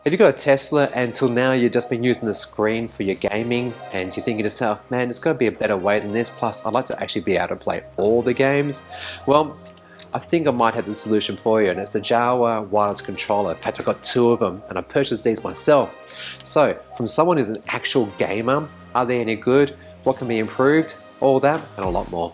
If you've got a Tesla and till now you've just been using the screen for your gaming and you're thinking to yourself, man, there's got to be a better way than this, plus I'd like to actually be able to play all the games. Well, I think I might have the solution for you, and it's the JOWUA Wireless Controller. In fact, I've got two of them and I purchased these myself. So, from someone who's an actual gamer, are they any good? What can be improved? All that and a lot more.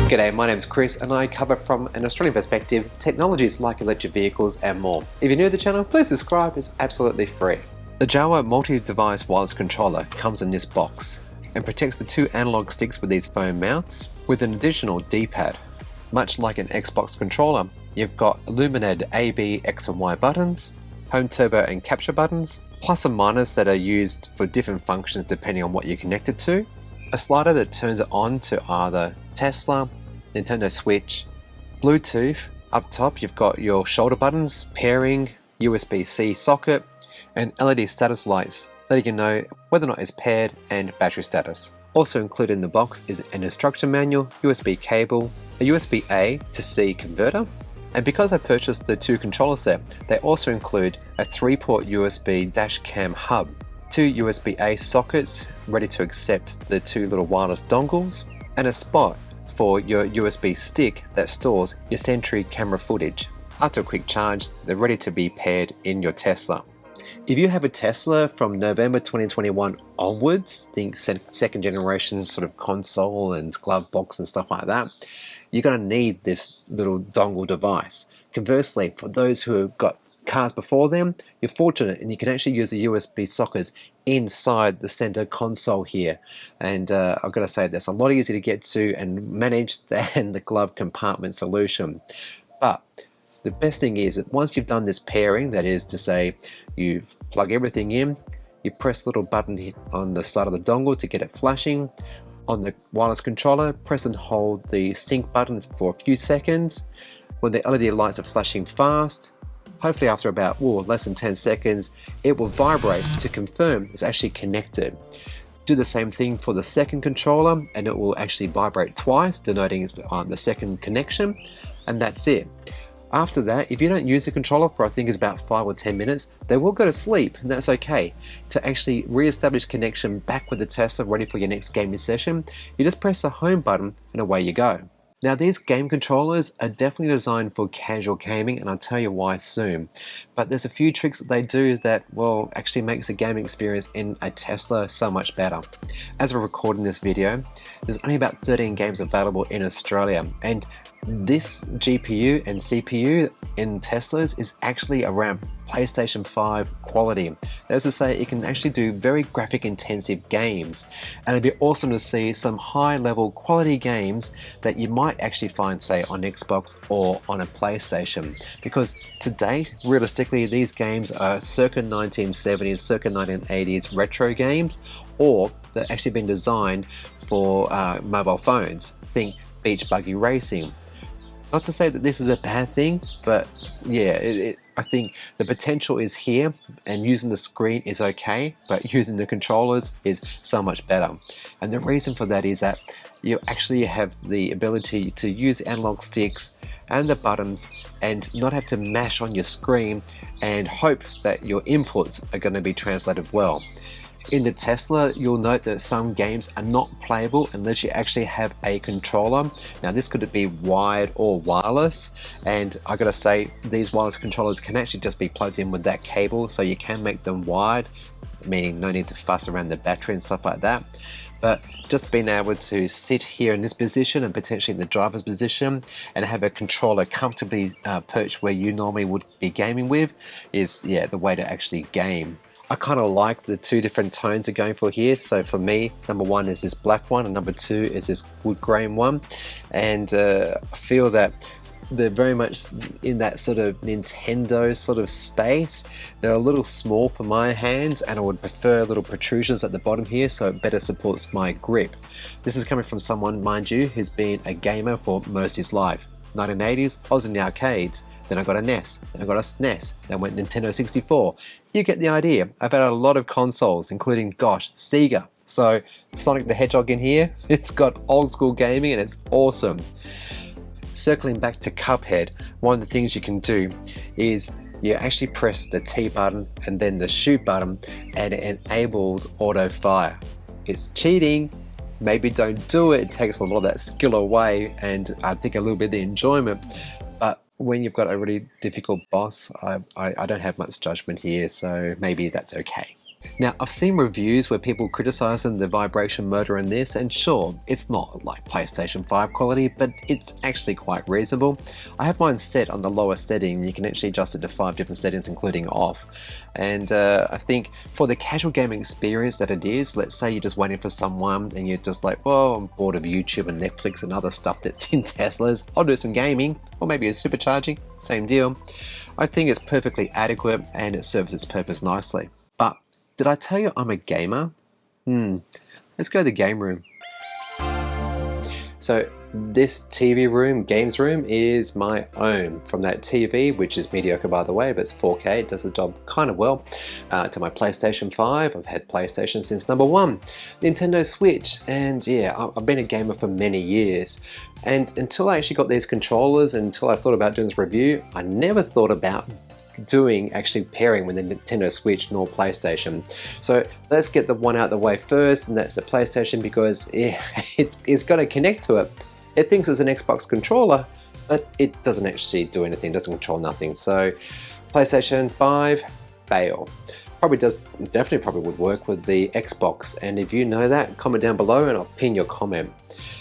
G'day, my name's Chris and I cover from an Australian perspective technologies like electric vehicles and more. If you're new to the channel, please subscribe, it's absolutely free. The JOWUA Multi-Device Wireless Controller comes in this box and protects the two analog sticks with these foam mounts with an additional D-pad. Much like an Xbox controller, you've got illuminated A, B, X and Y buttons, home turbo and capture buttons, plus and minus that are used for different functions depending on what you're connected to, a slider that turns it on to either Tesla, Nintendo Switch, Bluetooth. Up top you've got your shoulder buttons, pairing, USB-C socket, and LED status lights letting you know whether or not it's paired and battery status. Also included in the box is an instruction manual, USB cable, a USB-A to C converter, and because I purchased the two controller set, they also include a 3-port USB dash cam hub, two USB-A sockets ready to accept the two little wireless dongles, and a spot for your USB stick that stores your Sentry camera footage. After a quick charge, they're ready to be paired in your Tesla. If you have a Tesla from November 2021 onwards, think second generation sort of console and glove box and stuff like that, you're going to need this little dongle device. Conversely, for those who have got cars before them, you're fortunate and you can actually use the USB sockets inside the center console here, and I've got to say that's a lot easier to get to and manage than the glove compartment solution. But the best thing is that once you've done this pairing, that is to say you plug everything in, you press the little button on the side of the dongle to get it flashing. On the wireless controller, press and hold the sync button for a few seconds. When the LED lights are flashing fast, hopefully after about less than 10 seconds, it will vibrate to confirm it's actually connected. Do the same thing for the second controller and it will actually vibrate twice, denoting it's on the second connection, and that's it. After that, if you don't use the controller for I think it's about 5 or 10 minutes, they will go to sleep, and that's okay. To actually re-establish connection back with the Tesla ready for your next gaming session, you just press the home button and away you go. Now these game controllers are definitely designed for casual gaming, and I'll tell you why soon. But there's a few tricks that they do that, well, actually makes the gaming experience in a Tesla so much better. As we're recording this video, there's only about 13 games available in Australia, and this GPU and CPU in Teslas is actually around PlayStation 5 quality. That's to say, it can actually do very graphic intensive games, and it'd be awesome to see some high level quality games that you might actually find, say, on Xbox or on a PlayStation, because to date, realistically, these games are circa 1970s, circa 1980s retro games, or they're actually been designed for mobile phones. Think beach buggy racing. Not to say that this is a bad thing, but yeah, I think the potential is here, and using the screen is okay, but using the controllers is so much better. And the reason for that is that you actually have the ability to use analog sticks and the buttons and not have to mash on your screen and hope that your inputs are going to be translated well. In the Tesla, you'll note that some games are not playable unless you actually have a controller. Now this could be wired or wireless, and I gotta say, these wireless controllers can actually just be plugged in with that cable, so you can make them wired, meaning no need to fuss around the battery and stuff like that. But just being able to sit here in this position and potentially in the driver's position and have a controller comfortably perched where you normally would be gaming with is, yeah, the way to actually game. I kind of like the two different tones they're going for here. So for me, number one is this black one and number two is this wood grain one, and I feel that they're very much in that sort of Nintendo sort of space. They're a little small for my hands, and I would prefer little protrusions at the bottom here so it better supports my grip. This is coming from someone, mind you, who's been a gamer for most of his life. 1980s, I was in the arcades. Then I got a NES, then I got a SNES, then went Nintendo 64. You get the idea. I've had a lot of consoles, including, gosh, Sega. So Sonic the Hedgehog in here, it's got old school gaming and it's awesome. Circling back to Cuphead, one of the things you can do is You actually press the T button and then the shoot button, and it enables auto fire. It's cheating. Maybe don't do it. It takes a lot of that skill away, and I think a little bit of the enjoyment. But when you've got a really difficult boss, I don't have much judgment here, so maybe that's okay. Now, I've seen reviews where people criticizing the vibration motor in this, and sure, it's not like PlayStation 5 quality, but it's actually quite reasonable. I have mine set on the lowest setting. You can actually adjust it to 5 different settings, including off. And I think for the casual gaming experience that it is, let's say you're just waiting for someone and you're just like, well, I'm bored of YouTube and Netflix and other stuff that's in Teslas, I'll do some gaming, or maybe a supercharging, same deal. I think it's perfectly adequate and it serves its purpose nicely. But did I tell you I'm a gamer? Let's go to the game room. So this TV room, games room, is my own. From that TV, which is mediocre by the way, but it's 4K, it does the job kind of well, to my PlayStation 5. I've had PlayStation since #1, Nintendo Switch, and yeah, I've been a gamer for many years. And until I actually got these controllers, until I thought about doing this review, I never thought about actually pairing with the Nintendo Switch nor PlayStation. So let's get the one out of the way first, and that's the PlayStation, because it's got to connect to it. It thinks it's an Xbox controller, but it doesn't actually do anything, doesn't control nothing. So PlayStation 5, fail. Definitely probably would work with the Xbox, and if you know that, comment down below and I'll pin your comment.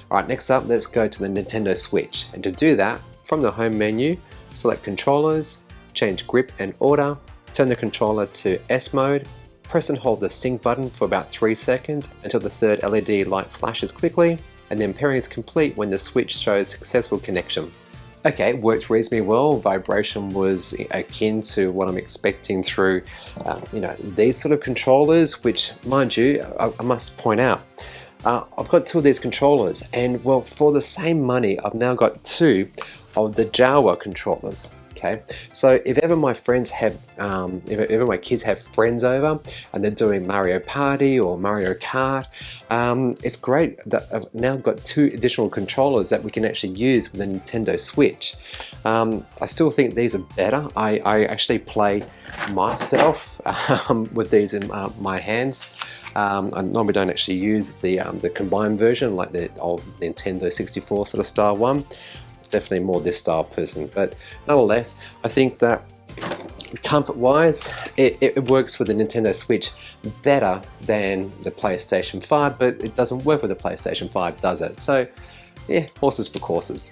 Alright, next up, let's go to the Nintendo Switch, and to do that, from the home menu, select controllers, change grip and order, turn the controller to S mode, press and hold the sync button for about 3 seconds until the third LED light flashes quickly, and then pairing is complete when the switch shows successful connection. Okay, it worked reasonably well. Vibration was akin to what I'm expecting through these sort of controllers, which, mind you, I must point out, I've got 2 of these controllers, and well, for the same money I've now got 2 of the JOWUA controllers. Okay, so if ever my friends have, if ever my kids have friends over and they're doing Mario Party or Mario Kart, it's great that I've now got 2 additional controllers that we can actually use with the Nintendo Switch. I still think these are better. I actually play myself with these in my hands. I normally don't actually use the combined version like the old Nintendo 64 sort of style one. Definitely more this style person, but nonetheless, I think that comfort-wise, it works with the Nintendo Switch better than the PlayStation 5, but it doesn't work with the PlayStation 5, does it? So, yeah, horses for courses.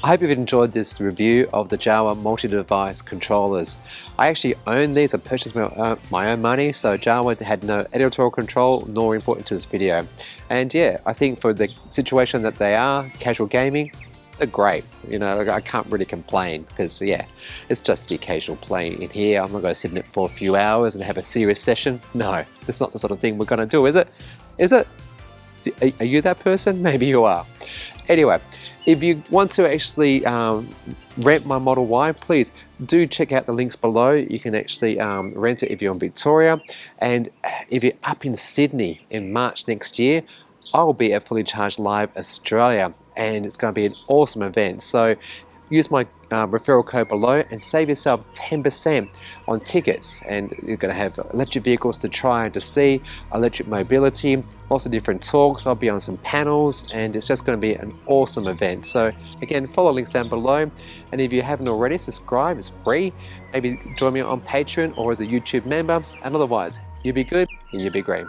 I hope you've enjoyed this review of the JOWUA Multi-Device Controllers. I actually own these. I purchased my own money, so JOWUA had no editorial control nor input into this video. And yeah, I think for the situation that they are, casual gaming, they're great. You know, I can't really complain, because yeah, it's just the occasional play in here. I'm not going to sit in it for a few hours and have a serious session. No, it's not the sort of thing we're going to do, is it? Is it? Are you that person? Maybe you are. Anyway, if you want to actually rent my Model Y, please do check out the links below. You can actually rent it if you're in Victoria, and if you're up in Sydney in March next year, I'll be at Fully Charged Live Australia, and it's going to be an awesome event. So use my referral code below and save yourself 10% on tickets, and you're going to have electric vehicles to try and to see, electric mobility, lots of different talks. I'll be on some panels, and it's just going to be an awesome event. So again, follow links down below, and if you haven't already, subscribe, it's free. Maybe join me on Patreon or as a YouTube member, and otherwise, you be good and you be great.